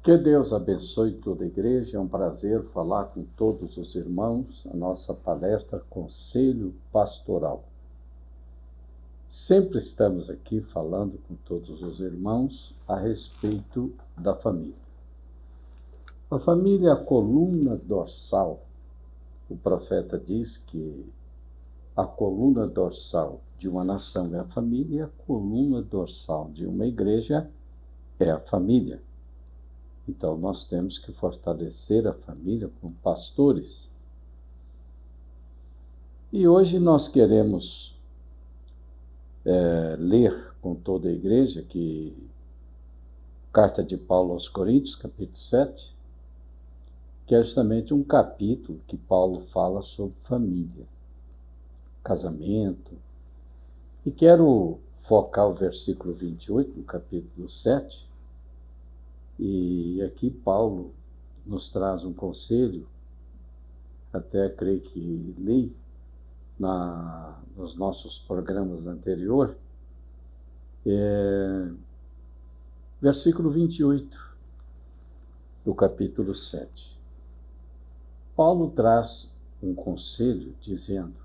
Que Deus abençoe toda a igreja. É um prazer falar com todos os irmãos. A nossa palestra Conselho Pastoral. Sempre estamos aqui falando com todos os irmãos a respeito da família. A família é a coluna dorsal. O profeta diz que a coluna dorsal de uma nação é a família, e a coluna dorsal de uma igreja é a família. Então, nós temos que fortalecer a família com pastores. E hoje nós queremos ler com toda a igreja que Carta de Paulo aos Coríntios, capítulo 7, que é justamente um capítulo que Paulo fala sobre família, casamento. E quero focar o versículo 28, no capítulo 7, e aqui Paulo nos traz um conselho, até creio que li nos nossos programas anteriores, versículo 28 do capítulo 7. Paulo traz um conselho dizendo: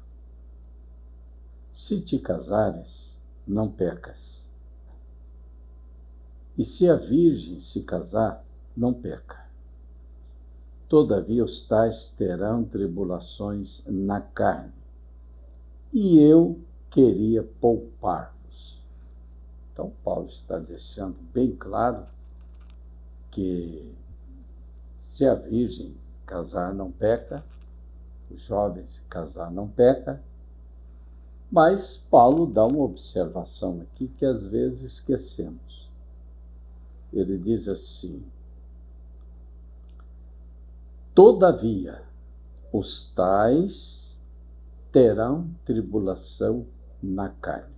se te casares, não pecas. E se a virgem se casar, não peca. Todavia os tais terão tribulações na carne, e eu queria poupar-vos. Então Paulo está deixando bem claro que se a virgem casar não peca, o jovem se casar não peca, mas Paulo dá uma observação aqui que às vezes esquecemos. Ele diz assim: todavia, os tais terão tribulação na carne.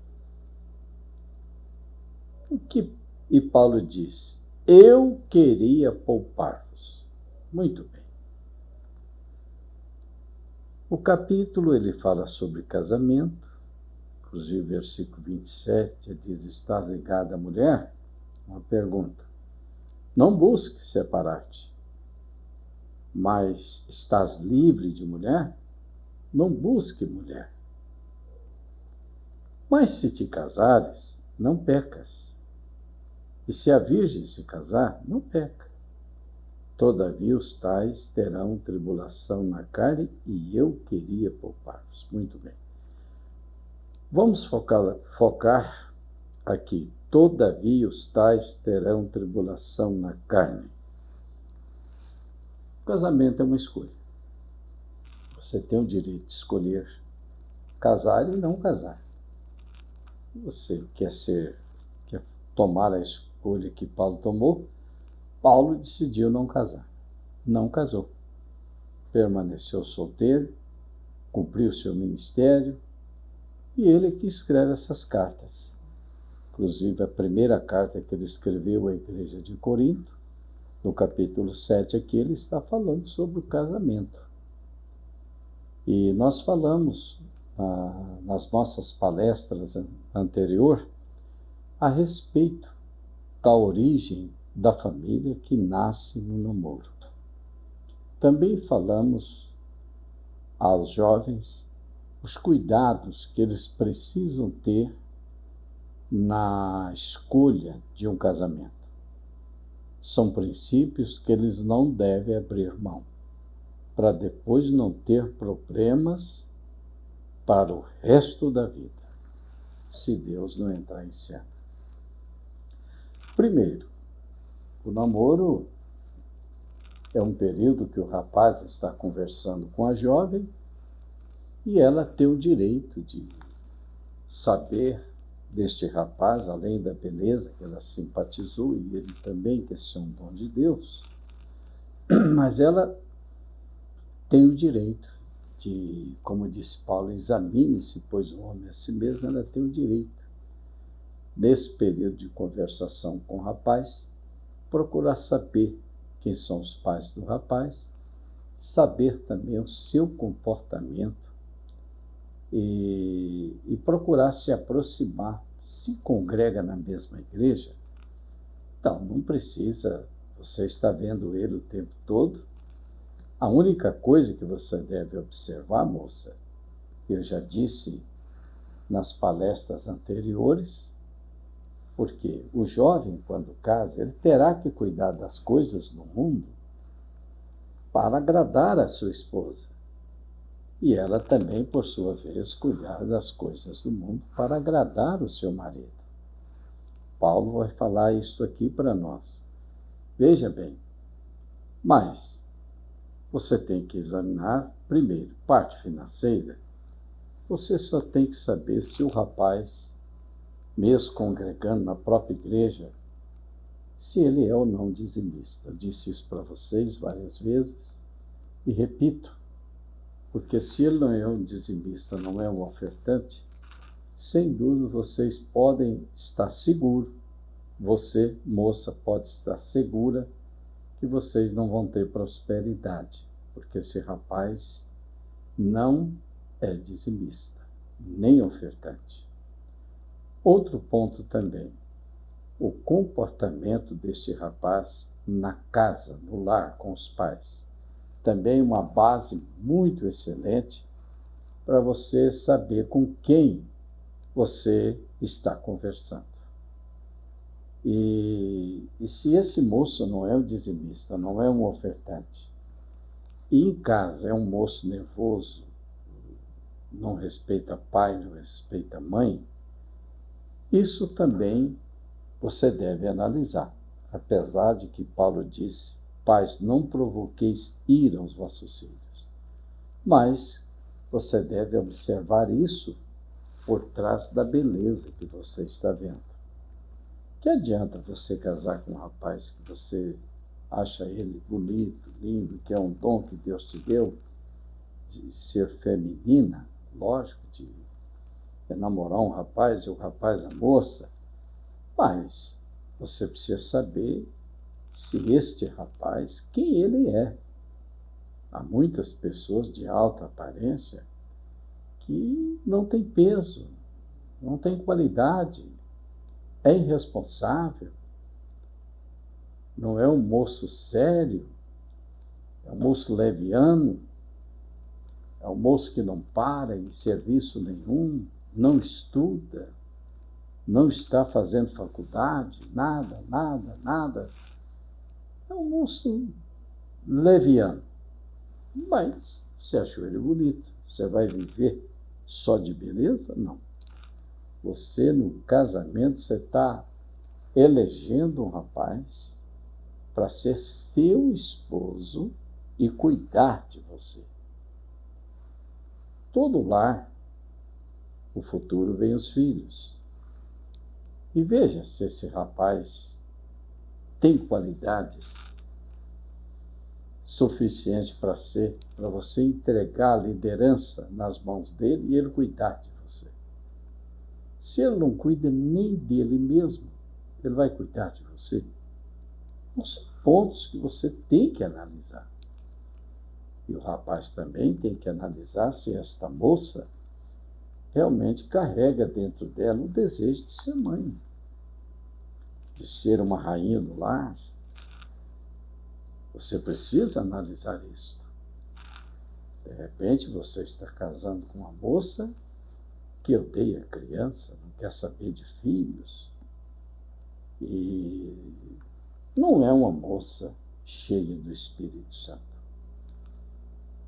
E Paulo diz: eu queria poupar-vos. Muito bem. O capítulo ele fala sobre casamento, inclusive o versículo 27 diz: estás ligada à mulher? Uma pergunta. Não busque separar-te. Mas estás livre de mulher? Não busque mulher. Mas se te casares, não pecas. E se a virgem se casar, não peca. Todavia os tais terão tribulação na carne, e eu queria poupar-vos. Muito bem. Vamos focar aqui. Todavia os tais terão tribulação na carne. O casamento é uma escolha. Você tem o direito de escolher casar e não casar. Você quer tomar a escolha que Paulo tomou. Paulo decidiu não casar. Não casou. Permaneceu solteiro, cumpriu seu ministério, e ele que escreve essas cartas. Inclusive, a primeira carta que ele escreveu à igreja de Corinto, no capítulo 7 aqui, ele está falando sobre o casamento. E nós falamos nas nossas palestras anteriores a respeito da origem da família que nasce no namoro. Também falamos aos jovens os cuidados que eles precisam ter na escolha de um casamento. São princípios que eles não devem abrir mão, para depois não ter problemas para o resto da vida, se Deus não entrar em cena. Primeiro, o namoro é um período que o rapaz está conversando com a jovem e ela tem o direito de saber deste rapaz, além da beleza que ela simpatizou, e ele também, que esse é um dom de Deus, mas ela tem o direito de, como disse Paulo, examine-se, pois o homem a si mesmo, ela tem o direito, nesse período de conversação com o rapaz, procurar saber quem são os pais do rapaz, saber também o seu comportamento e procurar se aproximar. Se congrega na mesma igreja, então não precisa Você está vendo ele o tempo todo. A única coisa que você deve observar, moça, eu já disse nas palestras anteriores, porque o jovem, quando casa, ele terá que cuidar das coisas do mundo para agradar a sua esposa. E ela também, por sua vez, cuidar das coisas do mundo para agradar o seu marido. Paulo vai falar isso aqui para nós. Veja bem, mas você tem que examinar, primeiro, parte financeira. Você só tem que saber se o rapaz, mesmo congregando na própria igreja, se ele é ou não dizimista. Eu disse isso para vocês várias vezes e repito, porque se ele não é um dizimista, não é um ofertante, sem dúvida vocês podem estar seguros, você, moça, pode estar segura que vocês não vão ter prosperidade, porque esse rapaz não é dizimista, nem ofertante. Outro ponto também, o comportamento deste rapaz na casa, no lar, com os pais. Também uma base muito excelente para você saber com quem você está conversando. E se esse moço não é um dizimista, não é um ofertante, e em casa é um moço nervoso, não respeita pai, não respeita mãe, isso também você deve analisar. Apesar de que Paulo disse, pais, não provoqueis ira aos vossos filhos. Mas você deve observar isso por trás da beleza que você está vendo. Que adianta você casar com um rapaz que você acha ele bonito, lindo, que é um dom que Deus te deu, de ser feminina, lógico, de namorar um rapaz e o rapaz a moça, mas você precisa saber se este rapaz, quem ele é. Há muitas pessoas de alta aparência que não têm peso, não têm qualidade, é irresponsável, não é um moço sério, é um moço leviano, é um moço que não para em serviço nenhum, não estuda, não está fazendo faculdade, nada. É um moço leviano. Mas você achou ele bonito, você vai viver só de beleza? Não. Você, no casamento, você está elegendo um rapaz para ser seu esposo e cuidar de você. Todo lar, o futuro vem os filhos. E veja se esse rapaz tem qualidades suficientes para você entregar a liderança nas mãos dele e ele cuidar de você. Se ele não cuida nem dele mesmo, ele vai cuidar de você? São pontos que você tem que analisar. E o rapaz também tem que analisar se esta moça realmente carrega dentro dela o desejo de ser mãe, de ser uma rainha do lar. Você precisa analisar isso. De repente você está casando com uma moça que odeia criança, não quer saber de filhos, e não é uma moça cheia do Espírito Santo.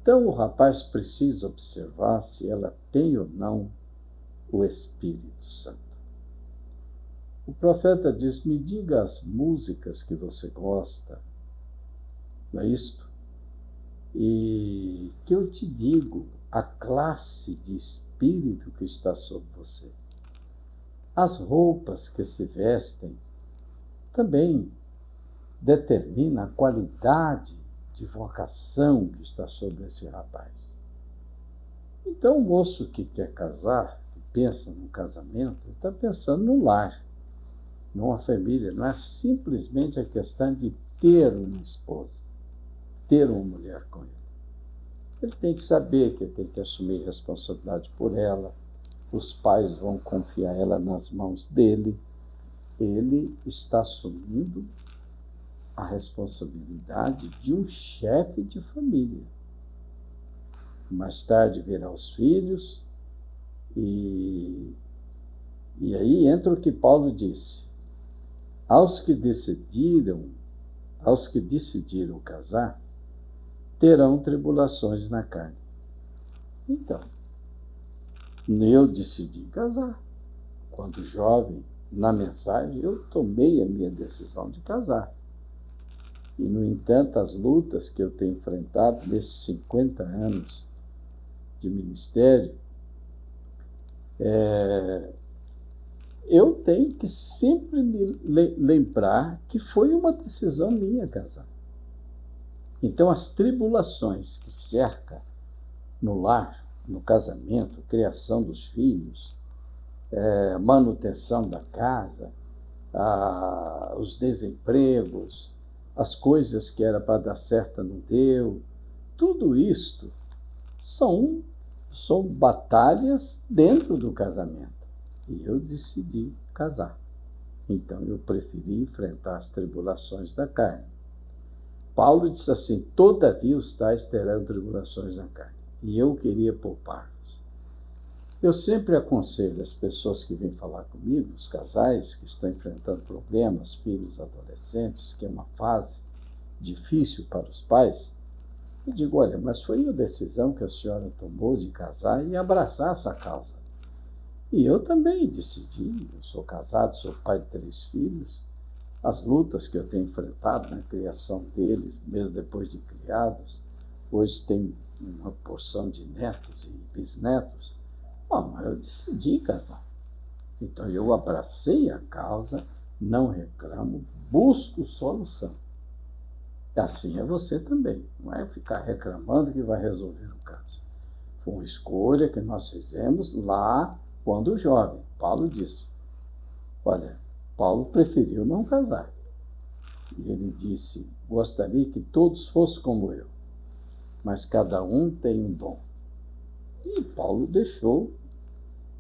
Então o rapaz precisa observar se ela tem ou não o Espírito Santo. O profeta diz, me diga as músicas que você gosta, não é isto? E que eu te digo a classe de espírito que está sobre você. As roupas que se vestem também determina a qualidade de vocação que está sobre esse rapaz. Então, o moço que quer casar, que pensa no casamento, está pensando no lar, numa família. Não é simplesmente a questão de ter uma esposa, ter uma mulher com ele. Ele tem que saber que ele tem que assumir responsabilidade por ela, os pais vão confiar ela nas mãos dele, ele está assumindo a responsabilidade de um chefe de família. Mais tarde virá os filhos, e aí entra o que Paulo disse: aos que decidiram casar, terão tribulações na carne. Então, eu decidi casar. Quando jovem, na mensagem, eu tomei a minha decisão de casar. E, no entanto, as lutas que eu tenho enfrentado nesses 50 anos de ministério, eu tenho que sempre me lembrar que foi uma decisão minha casar. Então, as tribulações que cercam no lar, no casamento, criação dos filhos, manutenção da casa, os desempregos, as coisas que era para dar certo não deu, tudo isto são batalhas dentro do casamento. E eu decidi casar. Então eu preferi enfrentar as tribulações da carne. Paulo disse assim: todavia os tais terão tribulações na carne. E eu queria poupar-los. Eu sempre aconselho as pessoas que vêm falar comigo, os casais que estão enfrentando problemas, filhos adolescentes, que é uma fase difícil para os pais, eu digo: olha, mas foi a decisão que a senhora tomou de casar e abraçar essa causa. E eu também decidi, eu sou casado, sou pai de 3 filhos, as lutas que eu tenho enfrentado na criação deles, mesmo depois de criados, hoje tem uma porção de netos e bisnetos, mas eu decidi casar. Então eu abracei a causa, não reclamo, busco solução. Assim é você também, não é ficar reclamando que vai resolver o caso. Foi uma escolha que nós fizemos lá quando jovem. Paulo disse: olha, Paulo preferiu não casar. E ele disse: gostaria que todos fossem como eu, mas cada um tem um dom. E Paulo deixou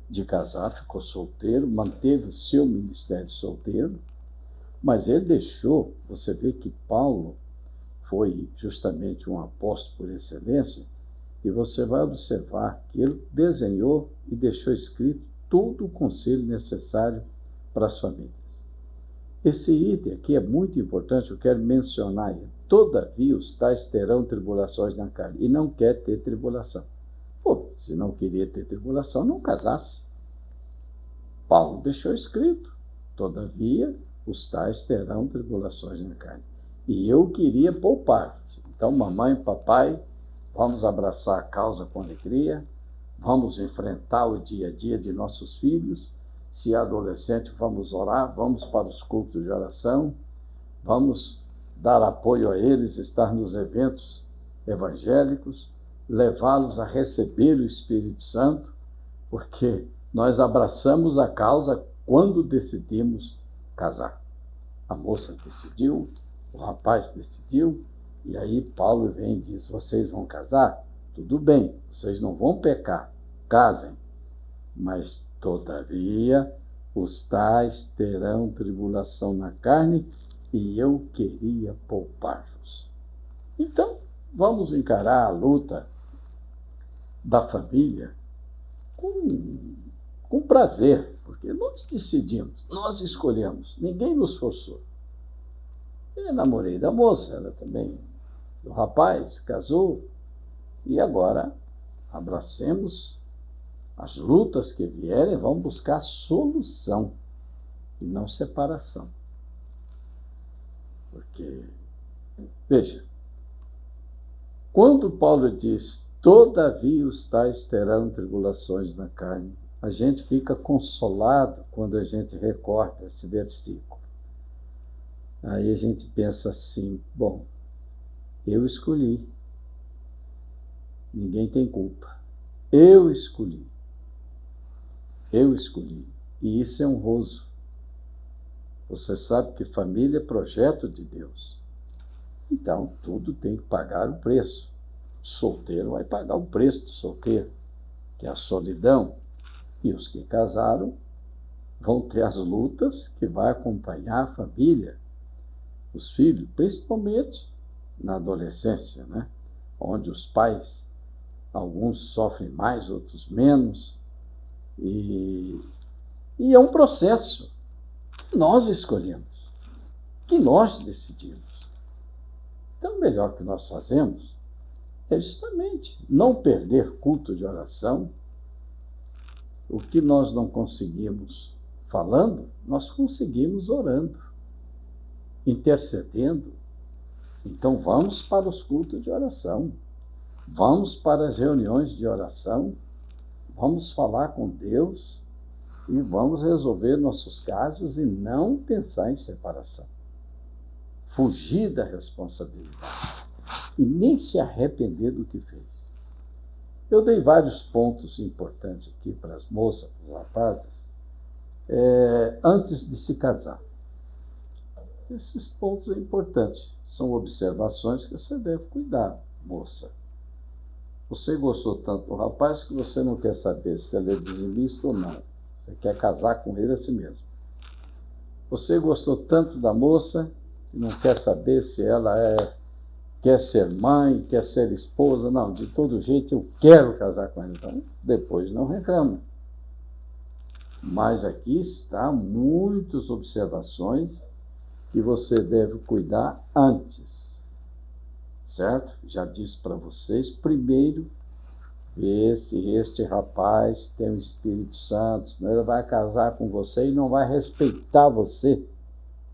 de casar, ficou solteiro, manteve o seu ministério solteiro, mas ele deixou, você vê que Paulo foi justamente um apóstolo por excelência, e você vai observar que ele desenhou e deixou escrito todo o conselho necessário para as famílias. Esse item aqui é muito importante, eu quero mencionar ele. Todavia os tais terão tribulações na carne, e não quer ter tribulação. Se não queria ter tribulação, não casasse. Paulo deixou escrito: todavia os tais terão tribulações na carne. E eu queria poupar. Então, mamãe e papai, vamos abraçar a causa com alegria, vamos enfrentar o dia a dia de nossos filhos. Se é adolescente, vamos orar, vamos para os cultos de oração, vamos dar apoio a eles, estar nos eventos evangélicos, levá-los a receber o Espírito Santo, porque nós abraçamos a causa quando decidimos casar. A moça decidiu, o rapaz decidiu, e aí Paulo vem e diz: vocês vão casar? Tudo bem, vocês não vão pecar, casem, mas todavia os tais terão tribulação na carne, e eu queria poupar-vos. Então, vamos encarar a luta da família com prazer, porque nós decidimos, nós escolhemos, ninguém nos forçou. Eu namorei da moça, ela também, do rapaz, casou, e agora abracemos as lutas que vierem, vamos buscar solução e não separação. Porque, veja, quando Paulo diz: todavia os tais terão tribulações na carne, a gente fica consolado quando a gente recorta esse versículo. Aí a gente pensa assim: bom, eu escolhi, ninguém tem culpa, eu escolhi, e isso é honroso. Você sabe que família é projeto de Deus, então tudo tem que pagar o preço. O solteiro vai pagar o preço do solteiro, que é a solidão, e os que casaram vão ter as lutas que vai acompanhar a família. os filhos, principalmente na adolescência, né? Onde os pais, alguns sofrem mais, outros menos, e é um processo que nós escolhemos, que nós decidimos. Então, o melhor que nós fazemos é justamente não perder culto de oração. O que nós não conseguimos falando, nós conseguimos orando, intercedendo. Então, vamos para os cultos de oração, vamos para as reuniões de oração, vamos falar com Deus e vamos resolver nossos casos e não pensar em separação. Fugir da responsabilidade e nem se arrepender do que fez. Eu dei vários pontos importantes aqui para as moças, para os rapazes, antes de se casar. Esses pontos são importantes, são observações que você deve cuidar, moça. Você gostou tanto do rapaz que você não quer saber se ele é dizimista ou não. Você quer casar com ele assim mesmo. Você gostou tanto da moça que não quer saber se ela quer ser mãe, quer ser esposa. Não, de todo jeito eu quero casar com ela. Então, depois não reclama. Mas aqui está muitas observações que você deve cuidar antes. Certo? Já disse para vocês, primeiro, ver se este rapaz tem o Espírito Santo, senão ele vai casar com você e não vai respeitar você,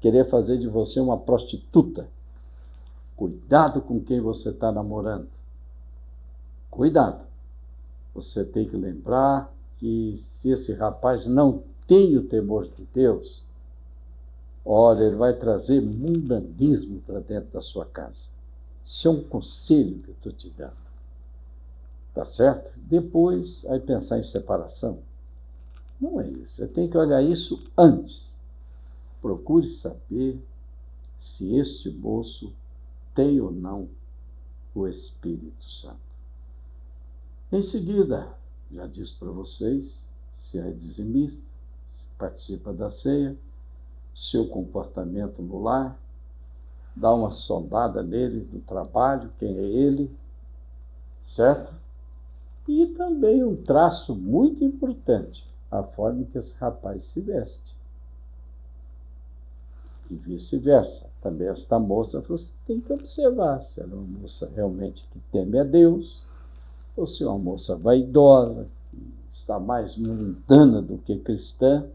querer fazer de você uma prostituta. Cuidado com quem você está namorando. Cuidado. Você tem que lembrar que se esse rapaz não tem o temor de Deus, olha, ele vai trazer mundanismo para dentro da sua casa. Isso é um conselho que eu estou te dando. Tá certo? Depois, aí pensar em separação. Não é isso. Você tem que olhar isso antes. Procure saber se este moço tem ou não o Espírito Santo. Em seguida, já disse para vocês, se é dizimista, se participa da ceia, seu comportamento no lar, dá uma sondada nele no trabalho, quem é ele, certo? E também um traço muito importante, a forma que esse rapaz se veste. E vice-versa. Também esta moça, você tem que observar se ela é uma moça realmente que teme a Deus, ou se é uma moça vaidosa, que está mais mundana do que cristã,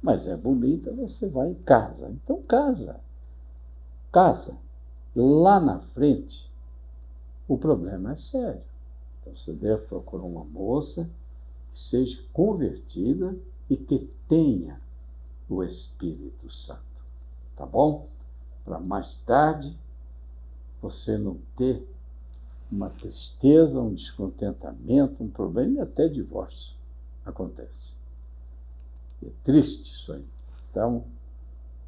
mas é bonita, você vai e casa. Então casa. Casa. Lá na frente, o problema é sério. Então você deve procurar uma moça que seja convertida e que tenha o Espírito Santo. Tá bom? Para mais tarde você não ter uma tristeza, um descontentamento, um problema e até divórcio. Acontece. É triste isso aí. Então,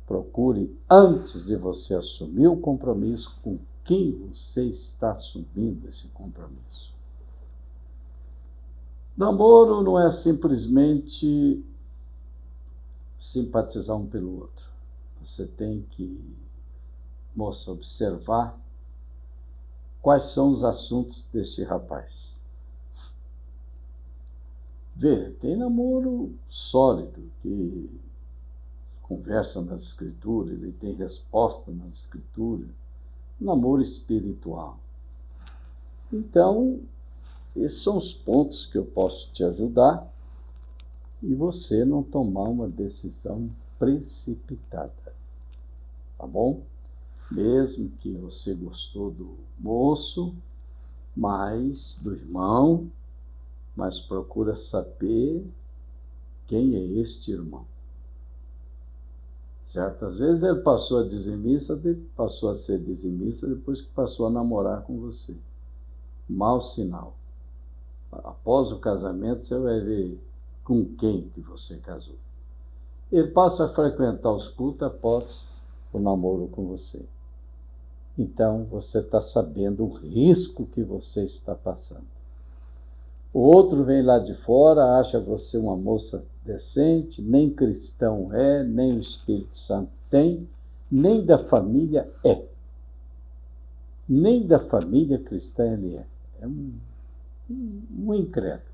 procure, antes de você assumir o compromisso, com quem você está assumindo esse compromisso. Namoro não é simplesmente simpatizar um pelo outro. Você tem que, moça, observar quais são os assuntos desse rapaz. Vê, tem namoro sólido, que conversa nas escrituras, ele tem resposta nas escrituras, namoro espiritual. Então, esses são os pontos que eu posso te ajudar e você não tomar uma decisão precipitada, tá bom? Mesmo que você gostou do moço, do irmão, mas procura saber quem é este irmão. Certas vezes ele passou a ser dizimista depois que passou a namorar com você. Mau sinal. Após o casamento, você vai ver com quem que você casou. Ele passa a frequentar os cultos após o namoro com você. Então, você está sabendo o risco que você está passando. O outro vem lá de fora, acha você uma moça decente, nem cristão é, nem o Espírito Santo tem, nem da família é. Nem da família cristã ele é. É um incrédulo.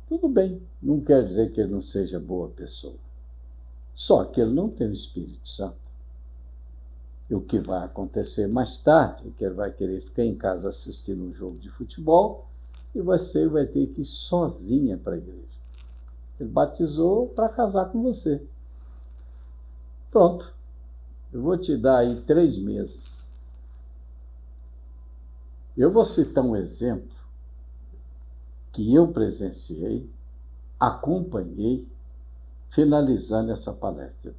Tudo bem, não quer dizer que ele não seja boa pessoa. Só que ele não tem o Espírito Santo. E o que vai acontecer mais tarde é que ele vai querer ficar em casa assistindo um jogo de futebol e você vai ter que ir sozinha para a igreja. Ele batizou para casar com você. Pronto. Eu vou te dar aí 3 meses. Eu vou citar um exemplo que eu presenciei, acompanhei, finalizando essa palestra.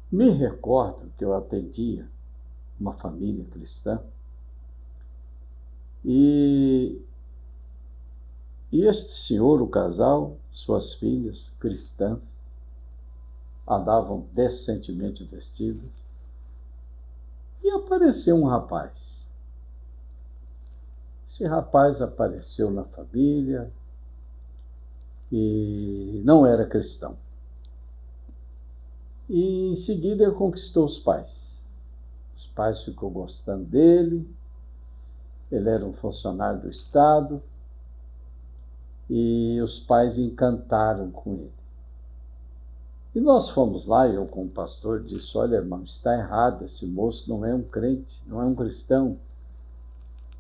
Me recordo que eu atendia uma família cristã e este senhor, o casal, suas filhas cristãs, andavam decentemente vestidas e apareceu um rapaz. Esse rapaz apareceu na família e não era cristão. E em seguida ele conquistou os pais. Os pais ficou gostando dele, ele era um funcionário do Estado e os pais encantaram com ele. E nós fomos lá, eu como pastor disse, olha irmão, está errado, esse moço não é um crente, não é um cristão.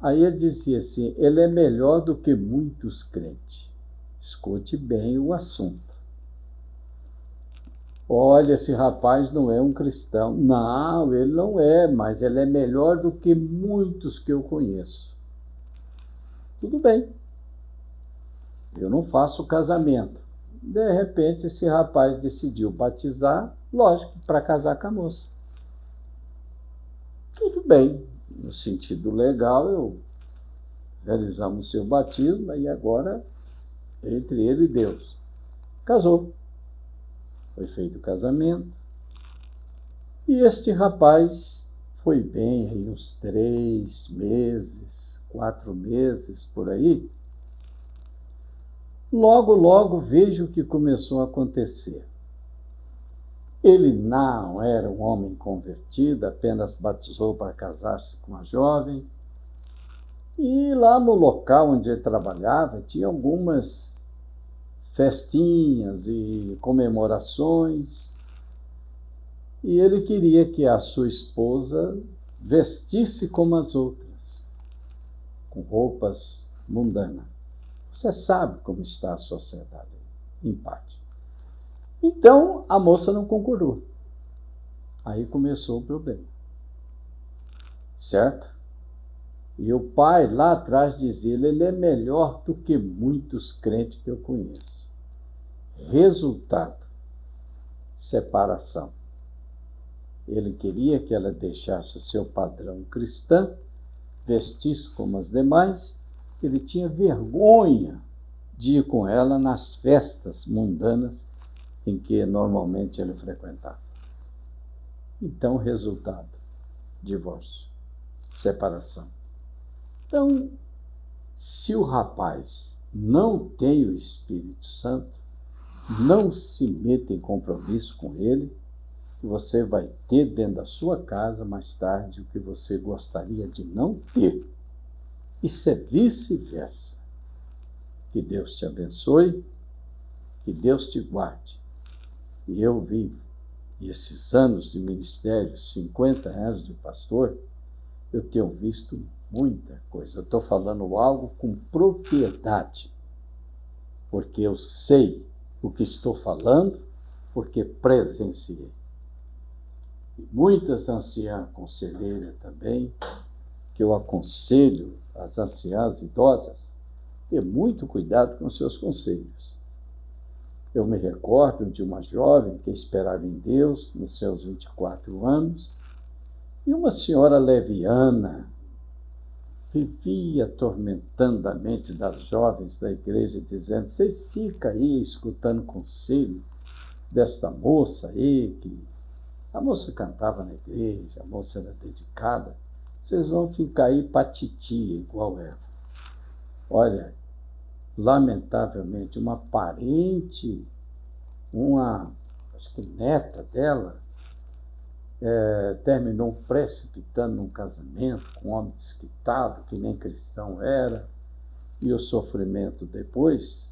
Aí ele dizia assim, ele é melhor do que muitos crentes. Escute bem o assunto. Olha, esse rapaz não é um cristão. Não, ele não é, mas ele é melhor do que muitos que eu conheço. Tudo bem. Eu não faço casamento. De repente, esse rapaz decidiu batizar, lógico, para casar com a moça. Tudo bem. No sentido legal, realizamos o seu batismo e agora, entre ele e Deus, casou. Foi feito o casamento. E este rapaz foi bem aí uns 3 meses, 4 meses, por aí. Logo vejo o que começou a acontecer. Ele não era um homem convertido, apenas batizou para casar-se com uma jovem. E lá no local onde ele trabalhava, tinha algumas festinhas e comemorações. E ele queria que a sua esposa vestisse como as outras, com roupas mundanas. Você sabe como está a sociedade, em parte. Então, a moça não concordou. Aí começou o problema. Certo? E o pai lá atrás dizia, ele é melhor do que muitos crentes que eu conheço. Resultado, separação. Ele queria que ela deixasse o seu padrão cristão, vestisse como as demais. Ele tinha vergonha de ir com ela nas festas mundanas em que normalmente ele frequentava. Então, resultado, divórcio, separação. Então, se o rapaz não tem o Espírito Santo, não se meta em compromisso com ele, você vai ter dentro da sua casa mais tarde o que você gostaria de não ter. Isso é vice-versa. Que Deus te abençoe, que Deus te guarde. E eu vivo esses anos de ministério, 50 anos de pastor, eu tenho visto muita coisa. Eu estou falando algo com propriedade, porque eu sei o que estou falando, porque presenciei. E muitas anciãs conselheiras também, que eu aconselho as anciãs idosas, ter muito cuidado com seus conselhos. Eu me recordo de uma jovem que esperava em Deus nos seus 24 anos, e uma senhora leviana vivia atormentando a mente das jovens da igreja, dizendo, vocês ficam aí escutando conselho desta moça aí, que a moça cantava na igreja, a moça era dedicada, vocês vão ficar aí patitia igual ela. Olha, lamentavelmente, uma parente, acho que neta dela, terminou precipitando num casamento com um homem desquitado, que nem cristão era, e o sofrimento depois,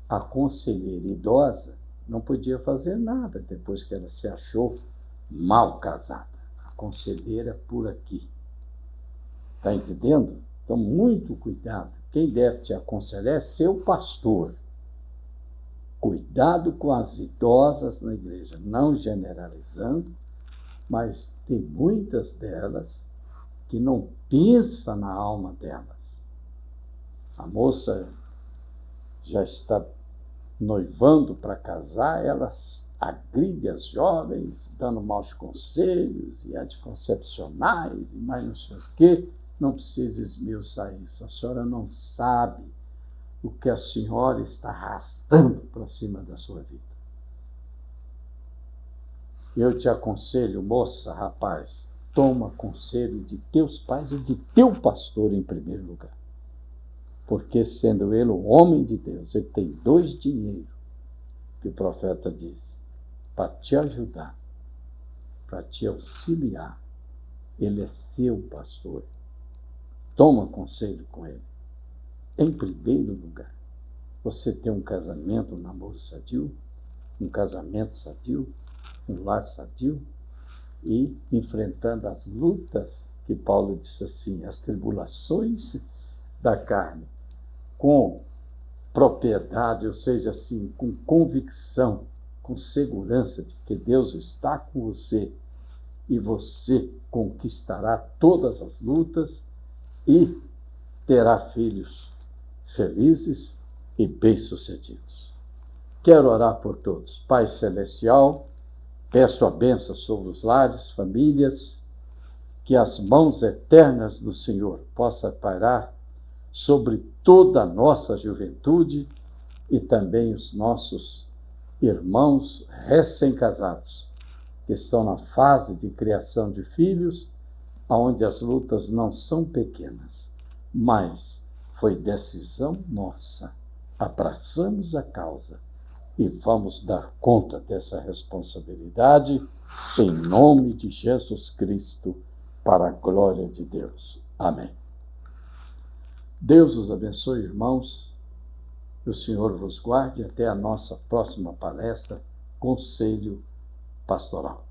a conselheira idosa não podia fazer nada depois que ela se achou mal casada. A conselheira por aqui. Está entendendo? Então, muito cuidado. Quem deve te aconselhar é seu pastor. Cuidado com as idosas na igreja, não generalizando, mas tem muitas delas que não pensam na alma delas. A moça já está noivando para casar, ela agride as jovens, dando maus conselhos e anticoncepcionais e mais não sei o quê. Não precisa esmiuçar isso. A senhora não sabe o que a senhora está arrastando para cima da sua vida. Eu te aconselho, moça, rapaz, toma conselho de teus pais e de teu pastor em primeiro lugar. Porque, sendo ele um homem de Deus, ele tem 2 dinheiros, que o profeta diz, para te ajudar, para te auxiliar. Ele é seu pastor. Toma conselho com ele. Em primeiro lugar, você tem um casamento, um namoro sadio, um casamento sadio, um lar sadio, e enfrentando as lutas, que Paulo disse assim, as tribulações da carne, com propriedade, ou seja, assim, com convicção, com segurança de que Deus está com você e você conquistará todas as lutas e terá filhos felizes e bem-sucedidos. Quero orar por todos. Pai Celestial, peço a bênção sobre os lares, famílias, que as mãos eternas do Senhor possam pairar sobre toda a nossa juventude e também os nossos irmãos recém-casados, que estão na fase de criação de filhos, onde as lutas não são pequenas, mas foi decisão nossa. Abraçamos a causa e vamos dar conta dessa responsabilidade em nome de Jesus Cristo, para a glória de Deus. Amém. Deus os abençoe, irmãos, que o Senhor vos guarde até a nossa próxima palestra, Conselho Pastoral.